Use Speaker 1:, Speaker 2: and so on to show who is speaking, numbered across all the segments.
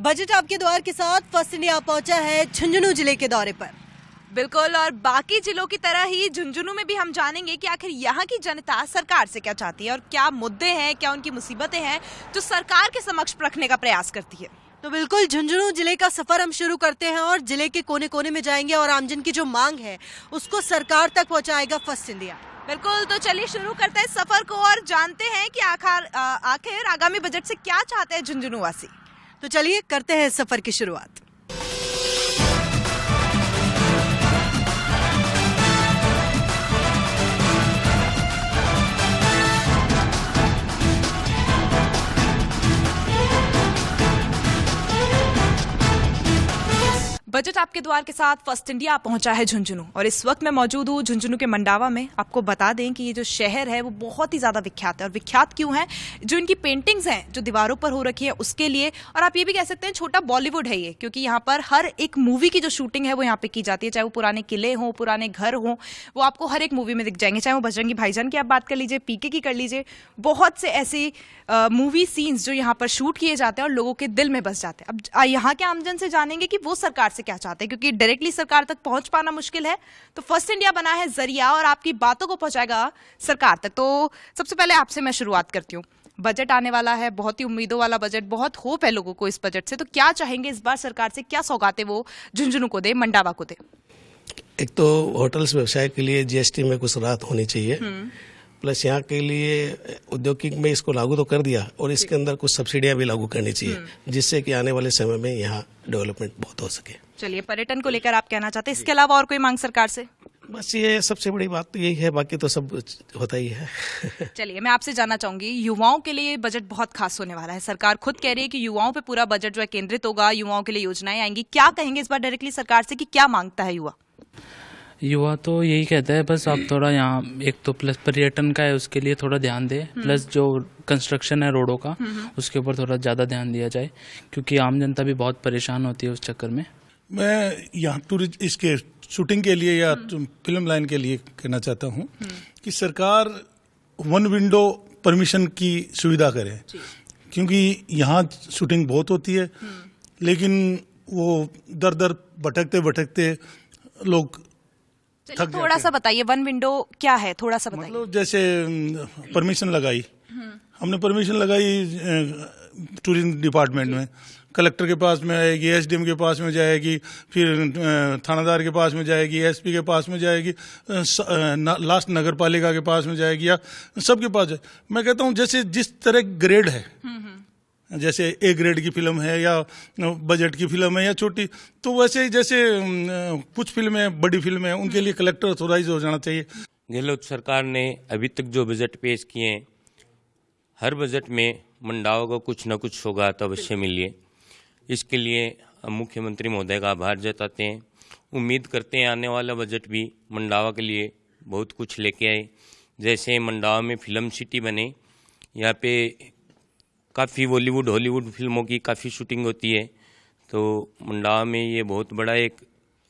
Speaker 1: Budget आपके द्वार के साथ फर्स्ट इंडिया पहुंचा है झुंझुनू जिले के दौरे पर।
Speaker 2: बिल्कुल, और बाकी जिलों की तरह ही झुंझुनू में भी हम जानेंगे कि आखिर यहाँ की जनता सरकार से क्या चाहती है और क्या मुद्दे हैं, क्या उनकी मुसीबतें हैं जो सरकार के समक्ष रखने का प्रयास करती है।
Speaker 1: तो बिल्कुल झुंझुनू जिले का सफर हम शुरू करते हैं और जिले के कोने कोने में जाएंगे और आमजन की जो मांग है उसको सरकार तक पहुँचाएगा फर्स्ट इंडिया।
Speaker 2: बिल्कुल, तो चलिए शुरू करते हैं सफर को और जानते हैं कि आखिर आगामी बजट से क्या चाहते हैं झुंझुनू वासी।
Speaker 1: तो चलिए करते हैं सफर की शुरुआत।
Speaker 2: बजट आपके द्वार के साथ फर्स्ट इंडिया पहुंचा है झुंझुनू और इस वक्त मैं मौजूद हूँ झुंझुनू के मंडावा में। आपको बता दें कि ये जो शहर है वो बहुत ही ज़्यादा विख्यात है और विख्यात क्यों है, जो इनकी पेंटिंग्स हैं जो दीवारों पर हो रखी है उसके लिए, और आप ये भी कह सकते हैं छोटा बॉलीवुड है ये, क्योंकि यहाँ पर हर एक मूवी की जो शूटिंग है वो यहाँ पे की जाती है। चाहे वो पुराने किले हों, पुराने घर हों, वो आपको हर एक मूवी में दिख जाएंगे। चाहे वो बजरंगी भाईजान की आप बात कर लीजिए, पीके की कर लीजिए, बहुत से ऐसी मूवी सीन्स जो यहाँ पर शूट किए जाते हैं और लोगों के दिल में बस जाते हैं। अब यहाँ के आमजन से जानेंगे कि वो सरकार से क्या चाहते हैं, क्योंकि डायरेक्टली सरकार तक पहुंच पाना मुश्किल है। तो फर्स्ट इंडिया बना है जरिया और आपकी बातों को पहुंचाएगा सरकार तक। तो सबसे पहले आपसे मैं शुरुआत करती हूँ। बजट आने वाला है, बहुत ही उम्मीदों वाला बजट, बहुत होप है लोगों को इस बजट से। तो क्या चाहेंगे इस बार सरकार से, क्या सौगातें वो झुंझुनू को दे, मंडावा को दे?
Speaker 3: एक तो होटल्स व्यवसाय के लिए जीएसटी में कुछ राहत होनी चाहिए, प्लस यहाँ के लिए औद्योगिक में इसको लागू तो कर दिया और इसके अंदर कुछ सब्सिडियां भी लागू करनी चाहिए, जिससे कि आने वाले समय में यहाँ डेवलपमेंट बहुत हो सके।
Speaker 2: चलिए, पर्यटन को लेकर आप कहना चाहते हैं, इसके अलावा और कोई मांग सरकार से?
Speaker 3: बस ये सबसे बड़ी बात तो यही है, बाकी तो सब होता ही है।
Speaker 2: चलिए, मैं आपसे जानना चाहूंगी, युवाओं के लिए बजट बहुत खास होने वाला है। सरकार खुद कह रही है कि युवाओं पे पूरा बजट जो है केंद्रित होगा, युवाओं के लिए योजनाएं आएंगी। क्या कहेंगे इस बार डायरेक्टली सरकार से कि क्या मांगता है
Speaker 4: युवा? तो यही कहता है बस आप थोड़ा यहाँ एक तो प्लस पर्यटन का है उसके लिए थोड़ा ध्यान दें, प्लस जो कंस्ट्रक्शन है रोडों का उसके ऊपर थोड़ा ज़्यादा ध्यान दिया जाए, क्योंकि आम जनता भी बहुत परेशान होती है उस चक्कर में।
Speaker 5: मैं यहाँ टूरिस्ट इसके शूटिंग के लिए या फिल्म लाइन के लिए कहना चाहता हूँ कि सरकार वन विंडो परमिशन की सुविधा करे, क्योंकि यहाँ शूटिंग बहुत होती है लेकिन वो दर दर भटकते भटकते लोग
Speaker 2: थोड़ा सा बताइए, वन विंडो क्या है, थोड़ा सा बताइए।
Speaker 5: मतलब जैसे परमिशन लगाई, हमने परमिशन लगाई टूरिज्म डिपार्टमेंट में, कलेक्टर के पास में आएगी, एसडीएम के पास में जाएगी, फिर थानादार के पास में जाएगी, एसपी के पास में जाएगी, लास्ट नगर पालिका के पास में जाएगी, या सबके पास। मैं कहता हूँ जैसे जिस तरह ग्रेड है, जैसे ए ग्रेड की फिल्म है या बजट की फिल्म है या छोटी, तो वैसे ही जैसे कुछ फिल्में बड़ी फिल्में हैं उनके लिए कलेक्टर ऑथोराइज हो जाना चाहिए।
Speaker 6: गहलोत सरकार ने अभी तक जो बजट पेश किए हैं, हर बजट में मंडावा को कुछ न कुछ सौगात अवश्य मिली है। इसके लिए हम मुख्यमंत्री महोदय का आभार जताते हैं। उम्मीद करते हैं आने वाला बजट भी मंडावा के लिए बहुत कुछ लेके आए। जैसे मंडावा में फिल्म सिटी बने, यहाँ पे काफ़ी बॉलीवुड हॉलीवुड फिल्मों की काफ़ी शूटिंग होती है, तो मंडावा में ये बहुत बड़ा एक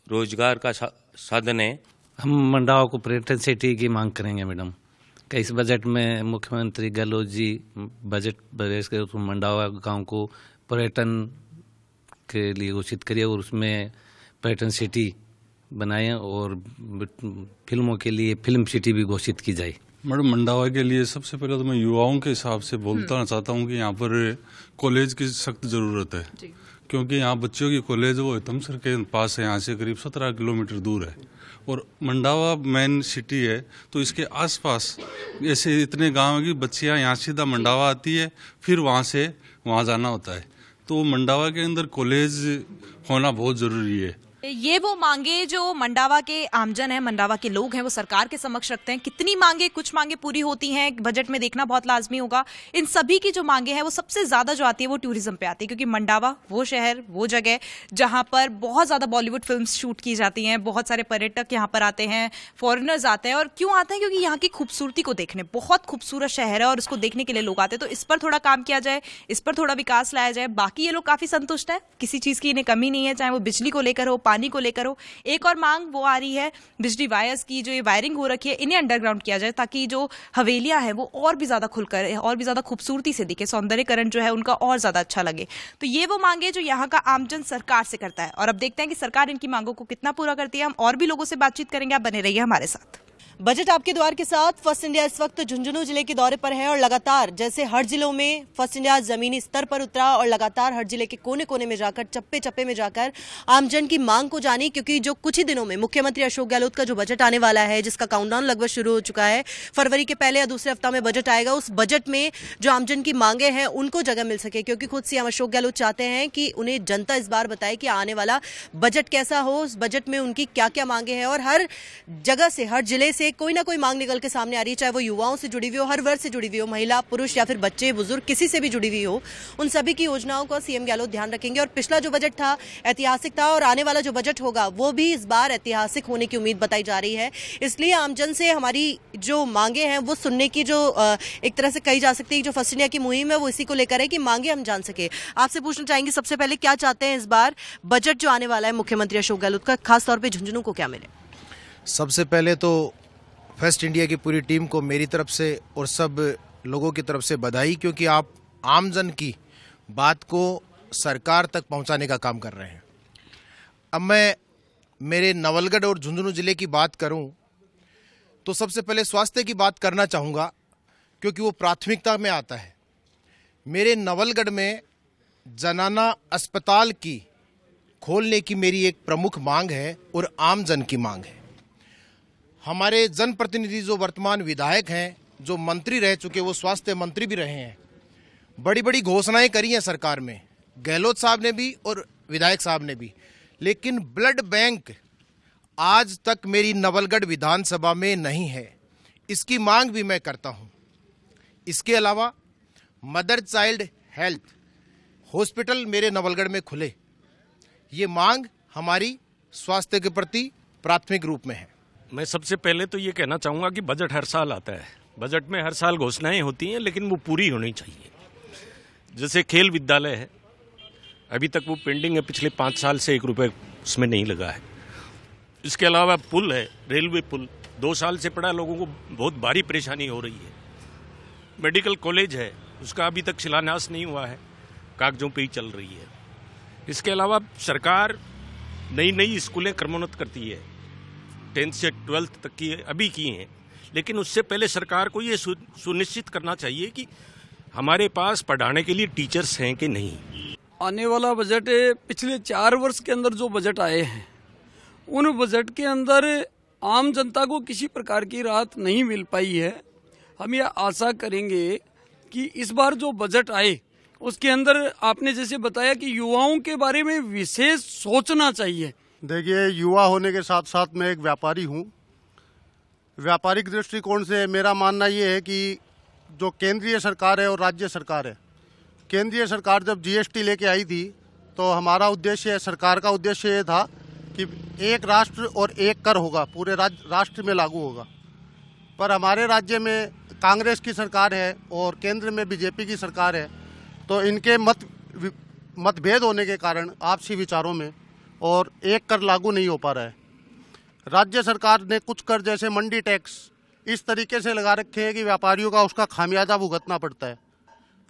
Speaker 6: रोजगार का साधन है।
Speaker 7: हम मंडावा को पर्यटन सिटी की मांग करेंगे मैडम। इस बजट में मुख्यमंत्री गहलोत जी बजट प्रदेश के मंडावा गांव को पर्यटन के लिए घोषित करिए और उसमें पर्यटन सिटी बनाएं और फिल्मों के लिए फिल्म सिटी भी घोषित की जाए।
Speaker 8: मैडम, मंडावा के लिए सबसे पहले तो मैं युवाओं के हिसाब से बोलना चाहता हूँ कि यहाँ पर कॉलेज की सख्त ज़रूरत है, क्योंकि यहाँ बच्चों की कॉलेज वो हितमसर के पास है, यहाँ से करीब 17 किलोमीटर दूर है और मंडावा मेन सिटी है, तो इसके आसपास ऐसे इतने गाँव की बच्चियाँ यहाँ सीधा मंडावा आती है, फिर वहाँ से वहाँ जाना होता है, तो मंडावा के अंदर कॉलेज होना बहुत ज़रूरी है।
Speaker 2: ये वो मांगे जो मंडावा के आमजन है, मंडावा के लोग हैं, वो सरकार के समक्ष रखते हैं। कितनी मांगे, कुछ मांगे पूरी होती हैं, बजट में देखना बहुत लाजमी होगा। इन सभी की जो मांगे हैं वो सबसे ज्यादा जो आती है वो टूरिज्म पे आती है, क्योंकि मंडावा वो शहर, वो जगह जहां पर बहुत ज्यादा बॉलीवुड फिल्म्स शूट की जाती हैं, बहुत सारे पर्यटक यहाँ पर आते हैं, फॉरेनर्स आते हैं। और क्यों आते हैं? क्योंकि यहाँ की खूबसूरती को देखने, बहुत खूबसूरत शहर है और इसको देखने के लिए लोग आते हैं। तो इस पर थोड़ा काम किया जाए, इस पर थोड़ा विकास लाया जाए। बाकी ये लोग काफी संतुष्ट है, किसी चीज की इन्हें कमी नहीं है, चाहे वो बिजली को लेकर हो, पानी को लेकर हो। एक और मांग वो आ रही है बिजली वायर्स की, जो ये वायरिंग हो रखी है इन्हें अंडरग्राउंड किया जाए ताकि जो हवेलियां हैं वो और भी ज्यादा खुलकर और भी ज्यादा खूबसूरती से दिखे, सौंदर्यकरण जो है उनका और ज्यादा अच्छा लगे। तो ये वो मांगे जो यहाँ का आमजन सरकार से करता है और अब देखते हैं कि सरकार इनकी मांगों को कितना पूरा करती है। हम और भी लोगों से बातचीत करेंगे, आप बने रहिए हमारे साथ।
Speaker 1: बजट आपके द्वार के साथ फर्स्ट इंडिया इस वक्त झुंझुनू जिले के दौरे पर है और लगातार जैसे हर जिलों में फर्स्ट इंडिया जमीनी स्तर पर उतरा और लगातार हर जिले के कोने कोने में जाकर, चप्पे चप्पे में जाकर आमजन की मांग को जानी, क्योंकि जो कुछ ही दिनों में मुख्यमंत्री अशोक गहलोत का जो बजट आने वाला है, जिसका काउंटडाउन लगभग शुरू हो चुका है, फरवरी के पहले या दूसरे हफ्ता में बजट आएगा। उस बजट में जो आमजन की मांगे हैं उनको जगह मिल सके, क्योंकि खुद सीएम अशोक गहलोत चाहते हैं कि उन्हें जनता इस बार बताए कि आने वाला बजट कैसा हो, उस बजट में उनकी क्या क्या मांगे हैं। और हर जगह से, हर जिले से कोई ना कोई मांग निकल के सामने आ रही है, चाहे वो युवाओं से जुड़ी हुई हो, हर वर्ग से जुड़ी हुई हो, महिला पुरुष या फिर बच्चे बुजुर्ग किसी से भी जुड़ी हुई हो, उन सभी की योजनाओं का सीएम गहलोत ध्यान रखेंगे। और पिछला जो बजट था ऐतिहासिक था और आने वाला जो बजट होगा वो भी इस बार ऐतिहासिक होने की उम्मीद बताई जा रही है। इसलिए आमजन से हमारी जो मांगे हैं वो सुनने की जो एक तरह से कही जा सकती है, जो फर्स्ट इंडिया की मुहिम है वो इसी को लेकर है कि मांगे हम जान सके। आपसे पूछना चाहेंगे सबसे पहले क्या चाहते हैं इस बार बजट जो आने वाला है मुख्यमंत्री अशोक गहलोत का, खासतौर पर झुंझुनू को क्या मिले?
Speaker 9: सबसे पहले तो फर्स्ट इंडिया की पूरी टीम को मेरी तरफ से और सब लोगों की तरफ से बधाई, क्योंकि आप आमजन की बात को सरकार तक पहुंचाने का काम कर रहे हैं। अब मैं मेरे नवलगढ़ और झुंझुनू जिले की बात करूं तो सबसे पहले स्वास्थ्य की बात करना चाहूँगा, क्योंकि वो प्राथमिकता में आता है। मेरे नवलगढ़ में जनाना अस्पताल की खोलने की मेरी एक प्रमुख मांग है और आमजन की मांग है। हमारे जनप्रतिनिधि जो वर्तमान विधायक हैं, जो मंत्री रह चुके, वो स्वास्थ्य मंत्री भी रहे हैं, बड़ी बड़ी घोषणाएं करी हैं सरकार में, गहलोत साहब ने भी और विधायक साहब ने भी, लेकिन ब्लड बैंक आज तक मेरी नवलगढ़ विधानसभा में नहीं है। इसकी मांग भी मैं करता हूं। इसके अलावा मदर चाइल्ड हेल्थ हॉस्पिटल मेरे नवलगढ़ में खुले, ये मांग हमारी स्वास्थ्य के प्रति प्राथमिक रूप में है।
Speaker 10: मैं सबसे पहले तो ये कहना चाहूँगा कि बजट हर साल आता है, बजट में हर साल घोषणाएं होती हैं, लेकिन वो पूरी होनी चाहिए। जैसे खेल विद्यालय है, अभी तक वो पेंडिंग है, पिछले 5 साल से 1 रुपये उसमें नहीं लगा है। इसके अलावा पुल है, रेलवे पुल 2 साल से पड़ा, लोगों को बहुत भारी परेशानी हो रही है। मेडिकल कॉलेज है, उसका अभी तक शिलान्यास नहीं हुआ है, कागजों पे ही चल रही है। इसके अलावा सरकार नई नई स्कूलें क्रमोन्नत करती है, 10th से 12th तक की अभी की हैं, लेकिन उससे पहले सरकार को ये सुनिश्चित करना चाहिए कि हमारे पास पढ़ाने के लिए टीचर्स हैं कि नहीं।
Speaker 11: आने वाला बजट पिछले 4 वर्ष के अंदर जो बजट आए हैं, उन बजट के अंदर आम जनता को किसी प्रकार की राहत नहीं मिल पाई है। हम ये आशा करेंगे कि इस बार जो बजट आए उसके अंदर आपने जैसे बताया कि युवाओं के बारे में विशेष सोचना चाहिए।
Speaker 12: देखिए, युवा होने के साथ साथ मैं एक व्यापारी हूँ। व्यापारिक दृष्टिकोण से मेरा मानना ये है कि जो केंद्रीय सरकार है और राज्य सरकार है, केंद्रीय सरकार जब जीएसटी लेके आई थी तो हमारा उद्देश्य, सरकार का उद्देश्य ये था कि एक राष्ट्र और एक कर होगा, पूरे राष्ट्र में लागू होगा। पर हमारे राज्य में कांग्रेस की सरकार है और केंद्र में बीजेपी की सरकार है, तो इनके मतभेद होने के कारण आपसी विचारों में और एक कर लागू नहीं हो पा रहा है। राज्य सरकार ने कुछ कर जैसे मंडी टैक्स इस तरीके से लगा रखे हैं कि व्यापारियों का उसका खामियाजा भुगतना पड़ता है।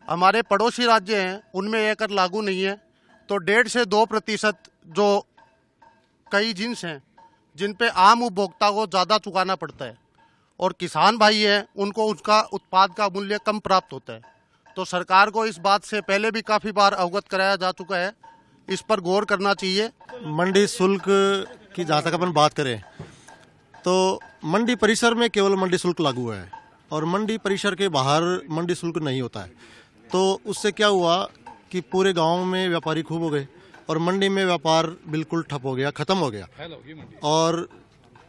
Speaker 12: हमारे पड़ोसी राज्य हैं, उनमें यह कर लागू नहीं है, तो 1.5 से 2% जो कई जिन्स हैं जिन पे आम उपभोक्ता को ज़्यादा चुकाना पड़ता है और किसान भाई हैं, उनको उसका उत्पाद का मूल्य कम प्राप्त होता है। तो सरकार को इस बात से पहले भी काफ़ी बार अवगत कराया जा चुका है, इस पर गौर करना चाहिए।
Speaker 13: मंडी शुल्क की जहाँ तक अपन बात करें तो मंडी परिसर में केवल मंडी शुल्क लागू है और मंडी परिसर के बाहर मंडी शुल्क नहीं होता है। तो उससे क्या हुआ कि पूरे गांव में व्यापारी खूब हो गए और मंडी में व्यापार बिल्कुल ठप हो गया, खत्म हो गया। और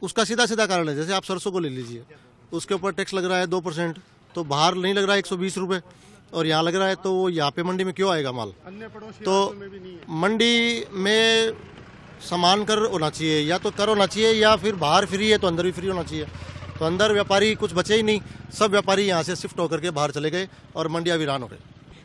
Speaker 13: उसका सीधा सीधा कारण है, जैसे आप सरसों को ले लीजिए, उसके ऊपर टैक्स लग रहा है 2%, तो बाहर नहीं लग रहा है 120 रुपये और यहाँ लग रहा है, तो वो यहाँ पे मंडी में क्यों आएगा माल? तो मंडी में सामान कर होना चाहिए, या तो कर होना चाहिए या फिर बाहर फ्री है तो अंदर भी फ्री होना चाहिए। तो अंदर व्यापारी कुछ बचे ही नहीं, सब व्यापारी यहाँ से शिफ्ट होकर के बाहर चले गए और मंडियाँ वीरान हो गई।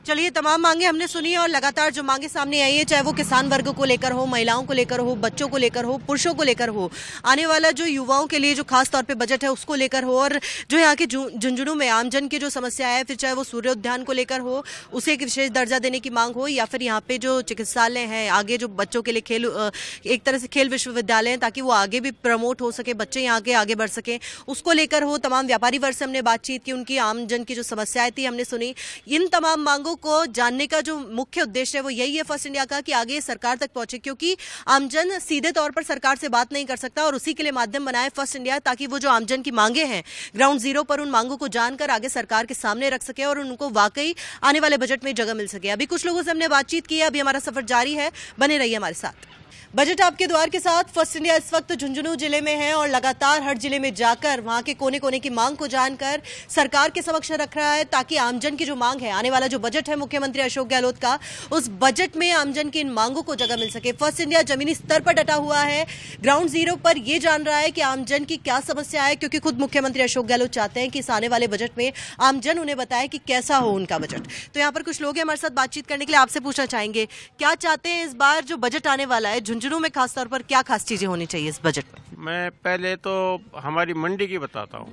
Speaker 1: चलिए, तमाम मांगे हमने सुनी और लगातार जो मांगे सामने आई है, चाहे वो किसान वर्ग को लेकर हो, महिलाओं को लेकर हो, बच्चों को लेकर हो, पुरुषों को लेकर हो, आने वाला जो युवाओं के लिए जो खास तौर पे बजट है उसको लेकर हो, और जो यहाँ के झुंझुनू में आमजन की जो समस्या है, फिर चाहे वो सूर्य उद्यान को लेकर हो, उसे एक विशेष दर्जा देने की मांग हो, या फिर यहाँ पे जो चिकित्सालय है, आगे जो बच्चों के लिए एक तरह से खेल विश्वविद्यालय है ताकि वो आगे भी प्रमोट हो सके, बच्चे यहाँ के आगे बढ़ सके, उसको लेकर हो। तमाम व्यापारी वर्ग से हमने बातचीत की, उनकी आमजन की जो समस्याएं थी हमने सुनी। इन तमाम मांगों को जानने का जो मुख्य उद्देश्य है वो यही है फर्स्ट इंडिया का, कि आगे सरकार तक पहुंचे, क्योंकि आमजन सीधे तौर पर सरकार से बात नहीं कर सकता, और उसी के लिए माध्यम बनाए फर्स्ट इंडिया, ताकि वो जो आमजन की मांगे हैं ग्राउंड जीरो पर उन मांगों को जानकर आगे सरकार के सामने रख सके और उनको वाकई आने वाले बजट में जगह मिल सके। अभी कुछ लोगों से हमने बातचीत की है, अभी हमारा सफर जारी है, बने रहिए हमारे साथ। बजट आपके द्वार के साथ फर्स्ट इंडिया इस वक्त झुंझुनू जिले में है और लगातार हर जिले में जाकर वहां के कोने कोने की मांग को जानकर सरकार के समक्ष रख रहा है, ताकि आमजन की जो मांग है, आने वाला जो बजट है मुख्यमंत्री अशोक गहलोत का, उस बजट में आमजन की इन मांगों को जगह मिल सके। फर्स्ट इंडिया जमीनी स्तर पर डटा हुआ है, ग्राउंड जीरो पर यह जान रहा है कि आमजन की क्या समस्या है, क्योंकि खुद मुख्यमंत्री अशोक गहलोत चाहते हैं कि इस आने वाले बजट में आमजन उन्हें बताए कि कैसा हो उनका बजट। तो यहाँ पर कुछ लोग हैं हमारे साथ बातचीत करने के लिए, आपसे पूछना चाहेंगे क्या चाहते हैं इस बार जो बजट आने वाला है झुंझुनू में, खासतौर पर क्या खास चीजें होनी चाहिए इस बजट में?
Speaker 14: मैं पहले तो हमारी मंडी की बताता हूँ।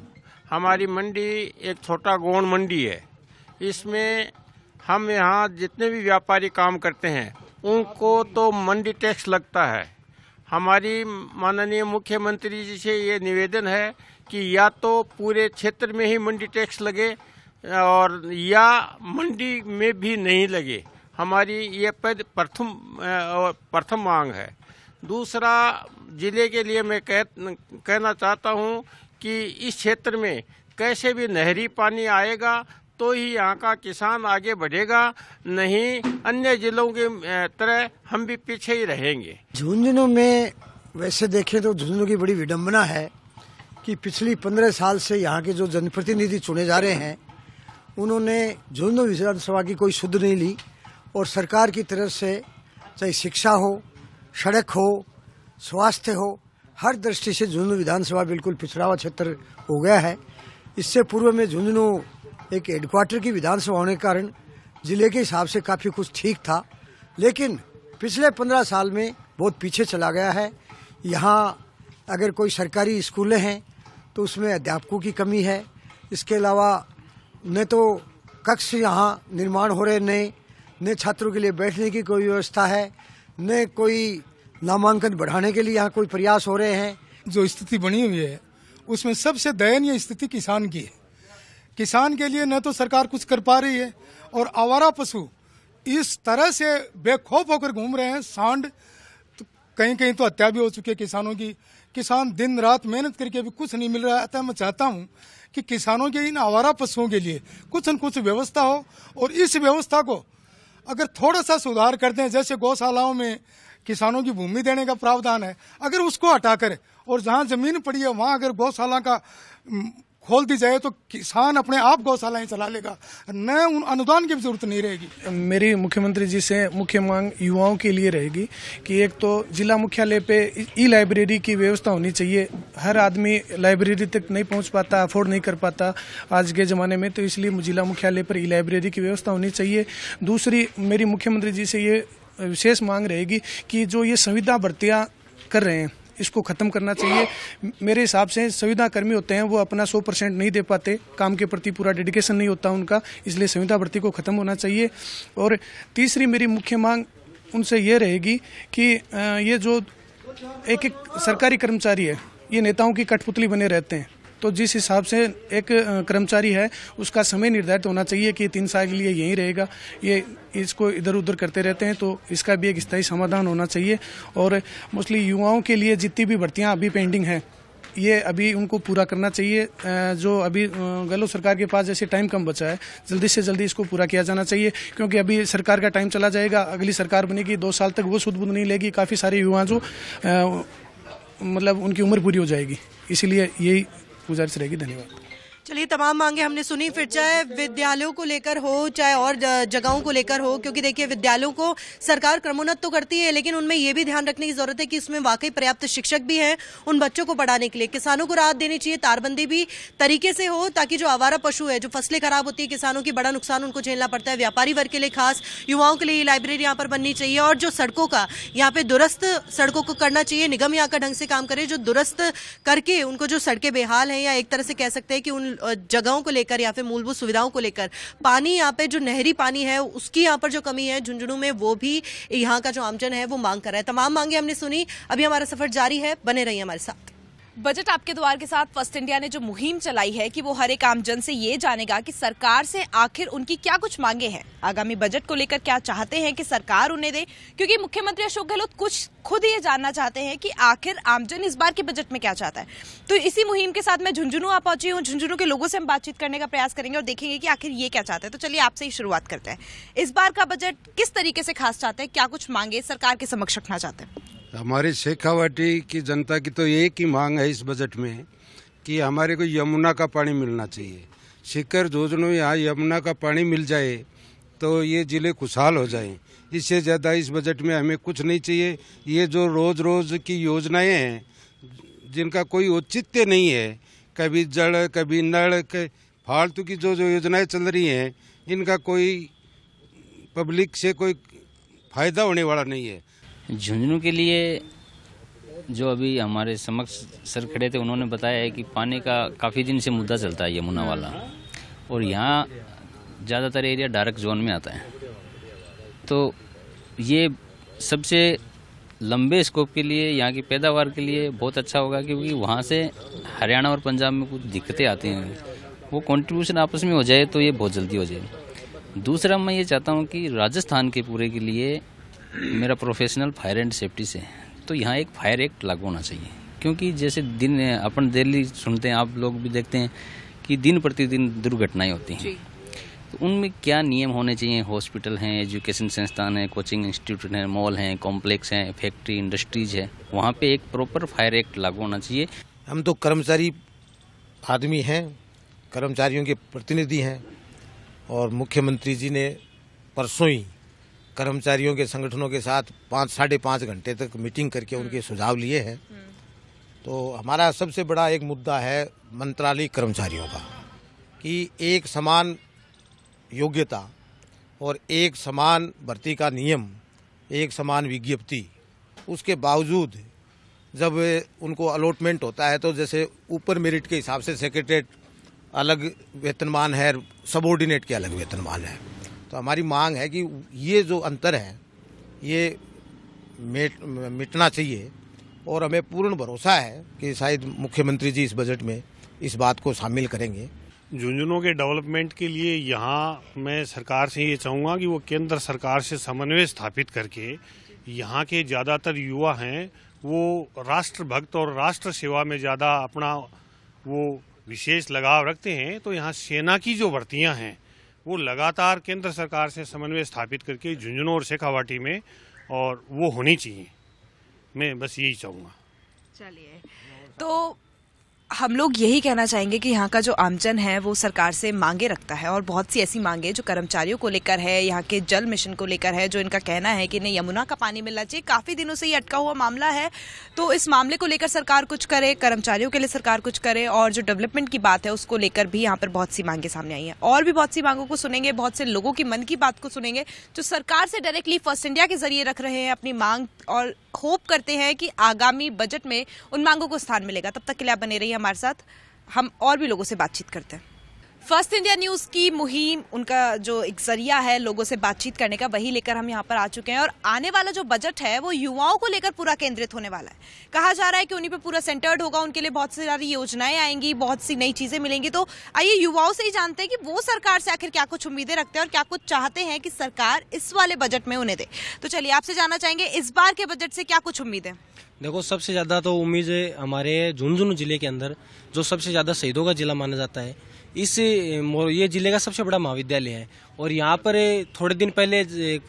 Speaker 14: हमारी मंडी एक छोटा गौण मंडी है। इसमें हम यहाँ जितने भी व्यापारी काम करते हैं उनको तो मंडी टैक्स लगता है। हमारी माननीय मुख्यमंत्री जी से ये निवेदन है कि या तो पूरे क्षेत्र में ही मंडी टैक्स लगे और या मंडी में भी नहीं लगे। हमारी ये प्रथम मांग है। दूसरा, जिले के लिए मैं कहना चाहता हूं कि इस क्षेत्र में कैसे भी नहरी पानी आएगा तो ही यहाँ का किसान आगे बढ़ेगा, नहीं अन्य जिलों के तरह हम भी पीछे ही रहेंगे।
Speaker 15: झुंझुनू में वैसे देखें तो झुंझुनू की बड़ी विडंबना है कि पिछली 15 साल से यहाँ के जो जनप्रतिनिधि चुने जा रहे हैं उन्होंने झुंझुनू विधानसभा की कोई सुध नहीं ली, और सरकार की तरफ से चाहे शिक्षा हो, सड़क हो, स्वास्थ्य हो, हर दृष्टि से झुंझुनू विधानसभा बिल्कुल पिछड़ा हुआ क्षेत्र हो गया है। इससे पूर्व में झुंझुनू एक हेडक्वार्टर की विधानसभा होने के कारण जिले के हिसाब से काफ़ी कुछ ठीक था, लेकिन पिछले 15 साल में बहुत पीछे चला गया है। यहाँ अगर कोई सरकारी स्कूलें हैं तो उसमें अध्यापकों की कमी है। इसके अलावा न तो कक्ष यहाँ निर्माण हो रहे नए छात्रों के लिए बैठने की कोई व्यवस्था है, न कोई नामांकन बढ़ाने के लिए यहाँ कोई प्रयास हो रहे हैं।
Speaker 16: जो स्थिति बनी हुई है उसमें सबसे दयनीय स्थिति किसान की है। किसान के लिए न तो सरकार कुछ कर पा रही है, और आवारा पशु इस तरह से बेखौफ होकर घूम रहे हैं। सांड तो कहीं कहीं तो हत्या भी हो चुकी है किसानों की। किसान दिन रात मेहनत करके भी कुछ नहीं मिल रहा है। अतः मैं चाहता हूँ कि किसानों के इन आवारा पशुओं के लिए कुछ न कुछ व्यवस्था हो, और इस व्यवस्था को अगर थोड़ा सा सुधार कर दें, जैसे गौशालाओं में किसानों की भूमि देने का प्रावधान है, अगर उसको हटाकर और जहां जमीन पड़ी है वहां अगर गौशाला का खोल दी जाए तो किसान अपने आप गौशालाएं चला लेगा, न उन अनुदान की भी जरूरत नहीं रहेगी।
Speaker 17: मेरी मुख्यमंत्री जी से मुख्य मांग युवाओं के लिए रहेगी कि एक तो जिला मुख्यालय पे ई लाइब्रेरी की व्यवस्था होनी चाहिए। हर आदमी लाइब्रेरी तक नहीं पहुंच पाता, अफोर्ड नहीं कर पाता आज के ज़माने में, तो इसलिए जिला मुख्यालय पर ई लाइब्रेरी की व्यवस्था होनी चाहिए। दूसरी, मेरी मुख्यमंत्री जी से ये विशेष मांग रहेगी कि जो ये संविदा भर्तियाँ कर रहे हैं इसको ख़त्म करना चाहिए। मेरे हिसाब से संविदा कर्मी होते हैं वो अपना 100% नहीं दे पाते, काम के प्रति पूरा डेडिकेशन नहीं होता उनका, इसलिए संविदा भर्ती को ख़त्म होना चाहिए। और तीसरी मेरी मुख्य मांग उनसे ये रहेगी कि ये जो एक सरकारी कर्मचारी है ये नेताओं की कठपुतली बने रहते हैं, तो जिस हिसाब से एक कर्मचारी है उसका समय निर्धारित होना चाहिए कि 3 साल के लिए यहीं रहेगा, ये इसको इधर उधर करते रहते हैं, तो इसका भी एक स्थायी समाधान होना चाहिए। और मोस्टली युवाओं के लिए जितनी भी भर्तियां अभी पेंडिंग है ये अभी उनको पूरा करना चाहिए। जो अभी गहलोत सरकार के पास जैसे टाइम कम बचा है, जल्दी से जल्दी इसको पूरा किया जाना चाहिए, क्योंकि अभी सरकार का टाइम चला जाएगा, अगली सरकार बनेगी, 2 साल तक वो सुध बुध नहीं लेगी, काफ़ी सारे युवा जो मतलब उनकी उम्र पूरी हो जाएगी, इसीलिए यही गुजारिश रहेगी। धन्यवाद।
Speaker 1: चलिए, तमाम मांगे हमने सुनी, फिर चाहे विद्यालयों को लेकर हो चाहे और जगहों को लेकर हो, क्योंकि देखिए विद्यालयों को सरकार क्रमोन्नत तो करती है, लेकिन उनमें ये भी ध्यान रखने की जरूरत है कि उसमें वाकई पर्याप्त शिक्षक भी हैं उन बच्चों को पढ़ाने के लिए। किसानों को राहत देनी चाहिए, तारबंदी भी तरीके से हो ताकि जो आवारा पशु है, जो फसलें खराब होती है, किसानों की बड़ा नुकसान उनको झेलना पड़ता है, व्यापारी वर्ग के लिए खास, युवाओं के लिए लाइब्रेरी यहाँ पर बननी चाहिए। और जो सड़कों का यहाँ पे दुरुस्त सड़कों को करना चाहिए, निगम यहाँ का ढंग से काम करे, जो दुरुस्त करके उनको जो सड़कें बेहाल हैं, या एक तरह से कह सकते हैं कि उन जगहों को लेकर या फिर मूलभूत सुविधाओं को लेकर, पानी यहाँ पे जो नहरी पानी है उसकी यहाँ पर जो कमी है झुंझुनू में, वो भी यहाँ का जो आमजन है वो मांग कर रहा है। तमाम मांगे हमने सुनी, अभी हमारा सफर जारी है, बने रहिए हमारे साथ।
Speaker 2: बजट आपके द्वार के साथ फर्स्ट इंडिया ने जो मुहिम चलाई है कि वो हर एक आमजन से ये जानेगा कि सरकार से आखिर उनकी क्या कुछ मांगे हैं, आगामी बजट को लेकर क्या चाहते हैं कि सरकार उन्हें दे, क्योंकि मुख्यमंत्री अशोक गहलोत कुछ खुद ये जानना चाहते हैं कि आखिर आमजन इस बार के बजट में क्या चाहता है। तो इसी मुहिम के साथ मैं झुंझुनू आ पहुंची हूँ, झुंझुनू के लोगों से हम बातचीत करने का प्रयास करेंगे और देखेंगे कि आखिर ये क्या चाहते हैं। तो चलिए आपसे ही शुरुआत करते हैं, इस बार का बजट किस तरीके से खास चाहते हैं, क्या कुछ मांगे सरकार के समक्ष रखना चाहते हैं?
Speaker 18: हमारे शेखावाटी की जनता की तो एक ही मांग है इस बजट में कि हमारे को यमुना का पानी मिलना चाहिए। सीकर झुंझुनू यहाँ यमुना का पानी मिल जाए तो ये जिले खुशहाल हो जाएं। इससे ज़्यादा इस बजट में हमें कुछ नहीं चाहिए। ये जो रोज़ रोज़ की योजनाएं हैं जिनका कोई औचित्य नहीं है, कभी जड़ कभी नल, फालतू की जो योजनाएं चल रही हैं, इनका कोई पब्लिक से कोई फायदा होने वाला नहीं है।
Speaker 19: झुंझुनू के लिए जो अभी हमारे समक्ष सर खड़े थे, उन्होंने बताया है कि पानी का काफ़ी दिन से मुद्दा चलता है यमुना वाला, और यहाँ ज़्यादातर एरिया डार्क जोन में आता है। तो ये सबसे लंबे स्कोप के लिए, यहाँ की पैदावार के लिए बहुत अच्छा होगा, क्योंकि वहाँ से हरियाणा और पंजाब में कुछ दिक्कतें आती हैं, वो कंट्रीब्यूशन आपस में हो जाए तो ये बहुत जल्दी हो जाए। दूसरा, मैं ये चाहता हूँ कि राजस्थान के पूरे के लिए, मेरा प्रोफेशनल फायर एंड सेफ्टी से, तो यहाँ एक फायर एक्ट लागू होना चाहिए, क्योंकि जैसे दिन अपन दिल्ली सुनते हैं, आप लोग भी देखते हैं कि दिन प्रतिदिन दुर्घटनाएं होती हैं, तो उनमें क्या नियम होने चाहिए। हॉस्पिटल हैं, एजुकेशन संस्थान है, कोचिंग इंस्टीट्यूट हैं, मॉल हैं, कॉम्प्लेक्स हैं, फैक्ट्री इंडस्ट्रीज है, वहाँ पे एक प्रॉपर फायर एक्ट लागू होना चाहिए।
Speaker 9: हम तो कर्मचारी आदमी हैं, कर्मचारियों के प्रतिनिधि हैं, और मुख्यमंत्री जी ने परसों ही कर्मचारियों के संगठनों के साथ 5-5.5 घंटे तक मीटिंग करके उनके सुझाव लिए हैं। तो हमारा सबसे बड़ा एक मुद्दा है मंत्रालय कर्मचारियों का, कि एक समान योग्यता और एक समान भर्ती का नियम, एक समान विज्ञप्ति, उसके बावजूद जब उनको अलॉटमेंट होता है तो जैसे ऊपर मेरिट के हिसाब से सेक्रेटरीट अलग वेतनमान है, सबऑर्डिनेट के अलग वेतनमान है। तो हमारी मांग है कि ये जो अंतर है ये मिटना चाहिए, और हमें पूर्ण भरोसा है कि शायद मुख्यमंत्री जी इस बजट में इस बात को शामिल करेंगे।
Speaker 10: झुंझुनू के डेवलपमेंट के लिए यहाँ मैं सरकार से ये चाहूँगा कि वो केंद्र सरकार से समन्वय स्थापित करके, यहाँ के ज़्यादातर युवा हैं वो राष्ट्रभक्त और राष्ट्र सेवा में ज़्यादा अपना वो विशेष लगाव रखते हैं, तो यहाँ सेना की जो भर्तियाँ हैं वो लगातार केंद्र सरकार से समन्वय स्थापित करके झुंझुनू और शेखावाटी में, और वो होनी चाहिए। मैं बस यही चाहूँगा।
Speaker 2: चलिए, तो हम लोग यही कहना चाहेंगे कि यहाँ का जो आमजन है वो सरकार से मांगे रखता है, और बहुत सी ऐसी मांगे जो कर्मचारियों को लेकर है, यहाँ के जल मिशन को लेकर है, जो इनका कहना है कि नहीं यमुना का पानी मिलना चाहिए। काफ़ी दिनों से ये अटका हुआ मामला है, तो इस मामले को लेकर सरकार कुछ करे, कर्मचारियों के लिए सरकार कुछ करे, और जो डेवलपमेंट की बात है उसको लेकर भी यहाँ पर बहुत सी मांगे सामने आई हैं। और भी बहुत सी मांगों को सुनेंगे, बहुत से लोगों की मन की बात को सुनेंगे जो सरकार से डायरेक्टली फर्स्ट इंडिया के जरिए रख रहे हैं अपनी मांग, और होप करते हैं कि आगामी बजट में उन मांगों को स्थान मिलेगा। तब तक के लिए आप बने रहिए हमारे साथ, हम और भी लोगों से बातचीत करते हैं। फर्स्ट इंडिया न्यूज़ की मुहिम, उनका जो एक जरिया है लोगों से बातचीत करने का, वही लेकर हम यहाँ पर आ चुके हैं, और आने वाला जो बजट है वो युवाओं को लेकर पूरा केंद्रित होने वाला है। कहा जा रहा है कि उन्हीं पे पूरा सेंटर्ड होगा, उनके लिए बहुत सारी योजनाएं आएंगी, बहुत सी नई चीजें मिलेंगी। तो आइए युवाओं से ही जानते हैं कि वो सरकार से आखिर क्या कुछ उम्मीदें रखते हैं और क्या कुछ चाहते हैं कि सरकार इस वाले बजट में उन्हें दे। तो चलिए आपसे जानना चाहेंगे, इस बार के बजट से क्या कुछ उम्मीद है?
Speaker 20: देखो, सबसे ज़्यादा तो उम्मीद हमारे झुंझुनू जिले के अंदर, जो सबसे ज़्यादा शहीदों का जिला माना जाता है, ये जिले का सबसे बड़ा महाविद्यालय है, और यहाँ पर थोड़े दिन पहले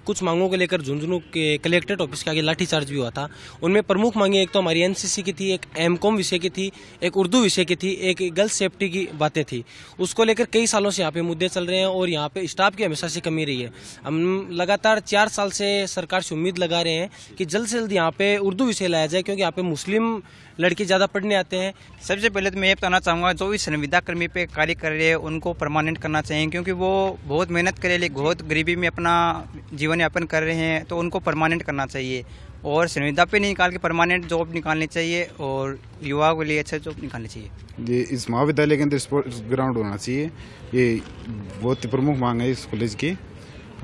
Speaker 20: कुछ मांगों को लेकर झुंझुनू के कलेक्ट्रेट ऑफिस के आगे लाठीचार्ज भी हुआ था। उनमें प्रमुख मांगे एक तो हमारी एनसीसी की थी, एक एमकॉम विषय की थी, एक उर्दू विषय की थी, एक गर्ल्स सेफ्टी की बातें थी। उसको लेकर कई सालों से यहाँ पे मुद्दे चल रहे हैं और यहाँ पे स्टाफ की हमेशा से कमी रही है। हम लगातार 4 साल से सरकार से उम्मीद लगा रहे हैं कि जल्द से जल्द यहाँ पे उर्दू विषय लाया जाए, क्योंकि यहाँ पे मुस्लिम लड़के ज़्यादा पढ़ने आते हैं।
Speaker 21: सबसे पहले तो मैं ये बताना चाहूँगा, जो भी संविदा कर्मी पे कार्य कर रहे हैं उनको परमानेंट करना चाहिए, क्योंकि वो बहुत मेहनत करे लेकिन बहुत गरीबी में अपना जीवन यापन कर रहे हैं, तो उनको परमानेंट करना चाहिए और संविदा पे नहीं निकाल के परमानेंट जॉब निकालनी चाहिए और युवाओं के लिए अच्छा जॉब निकालनी चाहिए।
Speaker 22: ये इस महाविद्यालय के अंदर स्पोर्ट्स ग्राउंड होना चाहिए, ये बहुत ही प्रमुख मांग है इस कॉलेज की।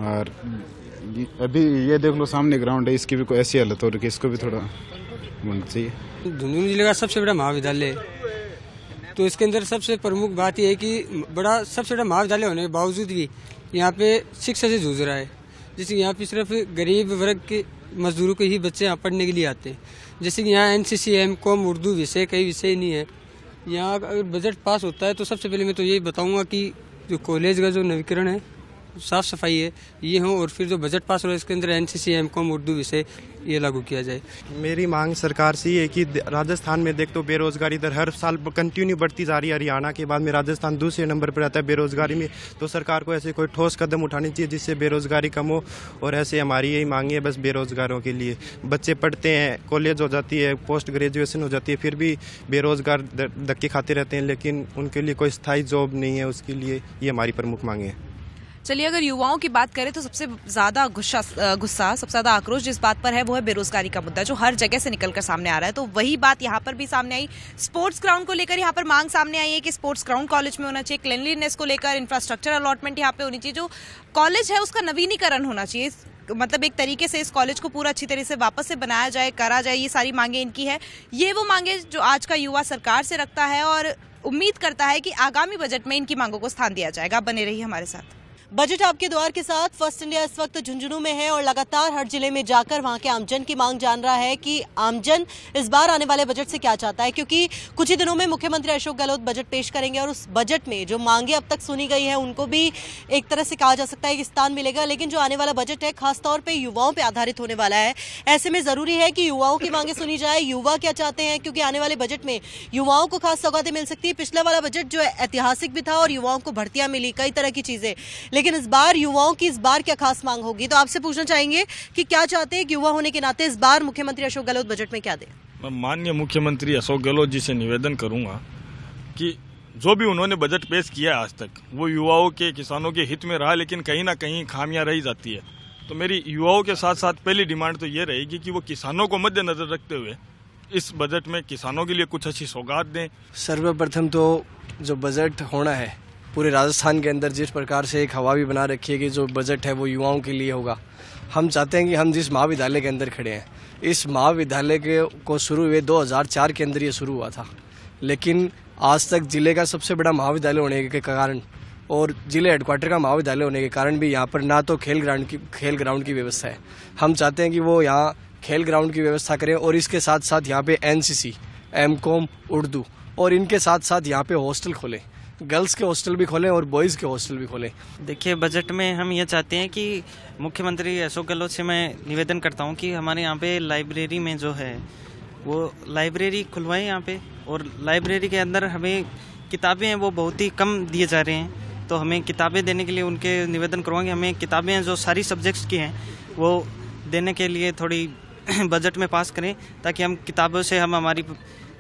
Speaker 22: और अभी ये देख लो सामने ग्राउंड है, इसकी भी कोई ऐसी हालत हो रही है, इसको भी थोड़ा होना चाहिए।
Speaker 11: झुंझुनू जिले का सबसे बड़ा महाविद्यालय, तो इसके अंदर सबसे प्रमुख बात यह है कि सबसे बड़ा महाविद्यालय होने के बावजूद भी यहाँ पे शिक्षा से जूझ रहा है। जैसे यहाँ पे सिर्फ गरीब वर्ग के मजदूरों के ही बच्चे यहाँ पढ़ने के लिए आते हैं। जैसे कि यहाँ एनसीसी, एमकॉम, उर्दू विषय, कई विषय नहीं है। यहाँ अगर बजट पास होता है तो सबसे पहले मैं तो यही बताऊँगा कि जो कॉलेज का जो नवीकरण है, साफ सफाई है, ये हो, और फिर जो बजट पास हो रहा है इसके अंदर एनसीसी, एमकॉम, उर्दू विषय ये लागू किया जाए।
Speaker 23: मेरी मांग सरकार से ये है कि राजस्थान में देख तो बेरोजगारी दर हर साल कंटिन्यू बढ़ती जा रही है। हरियाणा के बाद में राजस्थान दूसरे नंबर पर आता है बेरोजगारी में, तो सरकार को ऐसे कोई ठोस कदम उठानी चाहिए जिससे बेरोजगारी कम हो। और ऐसे हमारी यही मांग है बस बेरोजगारों के लिए। बच्चे पढ़ते हैं, कॉलेज हो जाती है, पोस्ट ग्रेजुएशन हो जाती है, फिर भी बेरोजगार धक्के खाते रहते हैं, लेकिन उनके लिए कोई स्थायी जॉब नहीं है। उसके लिए ये हमारी प्रमुख मांग है।
Speaker 2: चलिए, अगर युवाओं की बात करें तो सबसे ज्यादा गुस्सा, सबसे ज्यादा आक्रोश जिस बात पर है वो है बेरोजगारी का मुद्दा, जो हर जगह से निकलकर सामने आ रहा है। तो वही बात यहाँ पर भी सामने आई। स्पोर्ट्स ग्राउंड को लेकर यहाँ पर मांग सामने आई है कि स्पोर्ट्स ग्राउंड कॉलेज में होना चाहिए, क्लीनलीनेस को लेकर इंफ्रास्ट्रक्चर अलॉटमेंट यहाँ पे होनी चाहिए, जो कॉलेज है उसका नवीनीकरण होना चाहिए, मतलब एक तरीके से इस कॉलेज को पूरा अच्छी तरह से वापस से बनाया जाए, करा जाए। ये सारी मांगे इनकी है। ये वो मांगे जो आज का युवा सरकार से रखता है और उम्मीद करता है कि आगामी बजट में इनकी मांगों को स्थान दिया जाएगा। बने रहिए हमारे साथ।
Speaker 1: बजट आपके द्वार के साथ फर्स्ट इंडिया इस वक्त झुंझुनू में है और लगातार हर जिले में जाकर वहां के आमजन की मांग जान रहा है कि आमजन इस बार आने वाले बजट से क्या चाहता है, क्योंकि कुछ ही दिनों में मुख्यमंत्री अशोक गहलोत बजट पेश करेंगे और उस बजट में जो मांगे अब तक सुनी गई है उनको भी एक तरह से कहा जा सकता है कि स्थान मिलेगा। लेकिन जो आने वाला बजट है खासतौर पर युवाओं पर आधारित होने वाला है। ऐसे में जरूरी है कि युवाओं की मांगे सुनी जाए, युवा क्या चाहते हैं, क्योंकि आने वाले बजट में युवाओं को खास सौगातें मिल सकती है। पिछला वाला बजट जो है ऐतिहासिक भी था और युवाओं को भर्तियां मिली, कई तरह की चीजें, लेकिन इस बार युवाओं की इस बार क्या खास मांग होगी। तो आपसे पूछना चाहेंगे कि क्या चाहते हैं कि युवा होने के नाते इस बार मुख्यमंत्री अशोक गहलोत बजट में क्या दें।
Speaker 24: मैं माननीय मुख्यमंत्री अशोक गहलोत जी से निवेदन करूंगा कि जो भी उन्होंने बजट पेश किया है आज तक वो युवाओं के, किसानों के हित में रहा, लेकिन कहीं ना कहीं खामियां रही जाती है। तो मेरी युवाओं के साथ साथ पहली डिमांड तो ये रहेगी कि वो किसानों को मद्देनजर रखते हुए इस बजट में किसानों के लिए कुछ अच्छी सौगात दें।
Speaker 25: सर्वप्रथम तो जो बजट होना है पूरे राजस्थान के अंदर जिस प्रकार से एक हवा भी बना रखी है कि जो बजट है वो युवाओं के लिए होगा। हम चाहते हैं कि हम जिस महाविद्यालय के अंदर खड़े हैं, इस महाविद्यालय को शुरू हुए 2004 के अंदर ये शुरू हुआ था, लेकिन आज तक जिले का सबसे बड़ा महाविद्यालय होने के कारण और जिले हेडक्वार्टर का महाविद्यालय होने के कारण भी यहाँ पर ना तो खेल ग्राउंड की व्यवस्था है। हम चाहते हैं कि वो यहाँ खेल ग्राउंड की व्यवस्था करें और इसके साथ साथ यहाँ पे एनसीसी, एमकॉम, उर्दू और इनके साथ साथ यहाँ पे हॉस्टल खोलें, गर्ल्स के हॉस्टल भी खोलें और बॉयज़ के हॉस्टल भी खोलें।
Speaker 26: देखिए, बजट में हम ये चाहते हैं कि मुख्यमंत्री अशोक गहलोत से मैं निवेदन करता हूँ कि हमारे यहाँ पे लाइब्रेरी में जो है वो लाइब्रेरी खुलवाएं यहाँ पे, और लाइब्रेरी के अंदर हमें किताबें हैं वो बहुत ही कम दिए जा रहे हैं, तो हमें किताबें देने के लिए उनके निवेदन करूँगा। हमें किताबें जो सारी सब्जेक्ट्स की हैं वो देने के लिए थोड़ी बजट में पास करें, ताकि हम किताबों से हम हमारी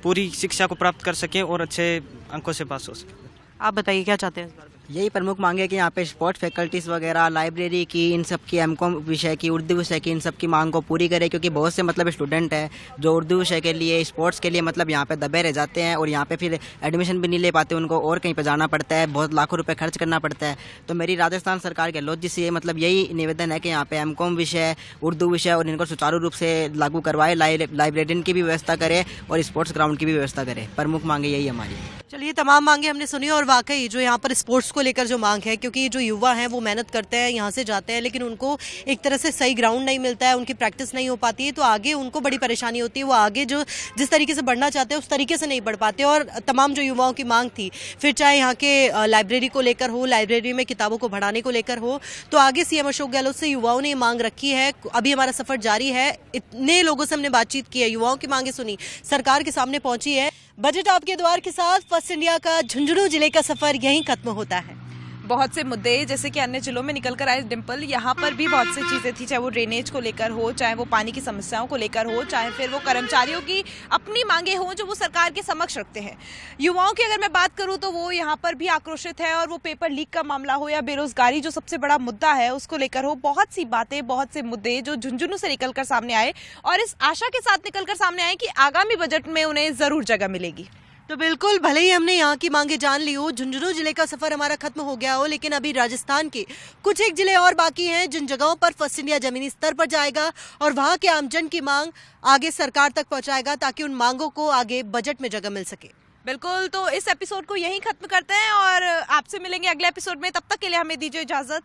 Speaker 26: पूरी शिक्षा को प्राप्त कर सकें और अच्छे अंकों से पास हो सकें।
Speaker 1: आप बताइए क्या चाहते हैं इस बार?
Speaker 27: यही प्रमुख मांगे कि यहाँ पे स्पोर्ट फैकल्टीज़ वगैरह, लाइब्रेरी की, इन सब की, एमकॉम विषय की, उर्दू विषय की, इन सब की मांग को पूरी करें, क्योंकि बहुत से मतलब स्टूडेंट हैं जो उर्दू विषय के लिए, स्पोर्ट्स के लिए मतलब यहाँ पे दबे रह जाते हैं और यहाँ पे फिर एडमिशन भी नहीं ले पाते, उनको और कहीं पर जाना पड़ता है, बहुत लाखों रुपये खर्च करना पड़ता है। तो मेरी राजस्थान सरकार गहलोत जी से मतलब यही निवेदन है कि यहाँ पे एमकॉम विषय, उर्दू विषय और इनको सुचारू रूप से लागू करवाए, लाइब्रेरियन की भी व्यवस्था करे और स्पोर्ट्स ग्राउंड की भी व्यवस्था करे। प्रमुख मांगे यही हमारी।
Speaker 1: चलिए, तमाम मांगे हमने सुनी और वाकई जो यहाँ पर स्पोर्ट्स को को लेकर जो मांग है, क्योंकि जो युवा हैं वो मेहनत करते हैं, यहाँ से जाते हैं, लेकिन उनको एक तरह से सही ग्राउंड नहीं मिलता है, उनकी प्रैक्टिस नहीं हो पाती है, तो आगे उनको बड़ी परेशानी होती है। वो आगे जो जिस तरीके से बढ़ना चाहते हैं उस तरीके से नहीं बढ़ पाते। और तमाम जो युवाओं की मांग थी, फिर चाहे यहाँ के लाइब्रेरी को लेकर हो, लाइब्रेरी में किताबों को बढ़ाने को लेकर हो, तो आगे सीएम अशोक गहलोत से युवाओं ने ये मांग रखी है। अभी हमारा सफर जारी है, इतने लोगों से हमने बातचीत की है, युवाओं की मांगे सुनी, सरकार के सामने पहुंची है। बजट आपके द्वार के साथ फर्स्ट इंडिया का झुंझुनू जिले का सफर यहीं खत्म होता है।
Speaker 2: बहुत से मुद्दे जैसे कि अन्य जिलों में निकल कर आए डिम्पल, यहाँ पर भी बहुत सी चीज़ें थी, चाहे वो ड्रेनेज को लेकर हो, चाहे वो पानी की समस्याओं को लेकर हो, चाहे फिर वो कर्मचारियों की अपनी मांगे हो जो वो सरकार के समक्ष रखते हैं। युवाओं की अगर मैं बात करूँ तो वो यहाँ पर भी आक्रोशित है, और वो पेपर लीक का मामला हो या बेरोजगारी जो सबसे बड़ा मुद्दा है उसको लेकर हो, बहुत सी बातें, बहुत से मुद्दे जो झुंझुनू से निकल कर सामने आए, और इस आशा के साथ निकल कर सामने आए कि आगामी बजट में उन्हें जरूर जगह मिलेगी।
Speaker 1: तो बिल्कुल, भले ही हमने यहाँ की मांगे जान ली हो, झुंझुनू जिले का सफर हमारा खत्म हो गया हो, लेकिन अभी राजस्थान के कुछ एक जिले और बाकी हैं जिन जगहों पर फर्स्ट इंडिया जमीनी स्तर पर जाएगा और वहां के आमजन की मांग आगे सरकार तक पहुंचाएगा, ताकि उन मांगों को आगे बजट में जगह मिल सके।
Speaker 2: बिल्कुल, तो इस एपिसोड को यहीं खत्म करते हैं और आपसे मिलेंगे अगले एपिसोड में। तब तक के लिए हमें दीजिए इजाजत।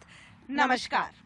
Speaker 2: नमस्कार।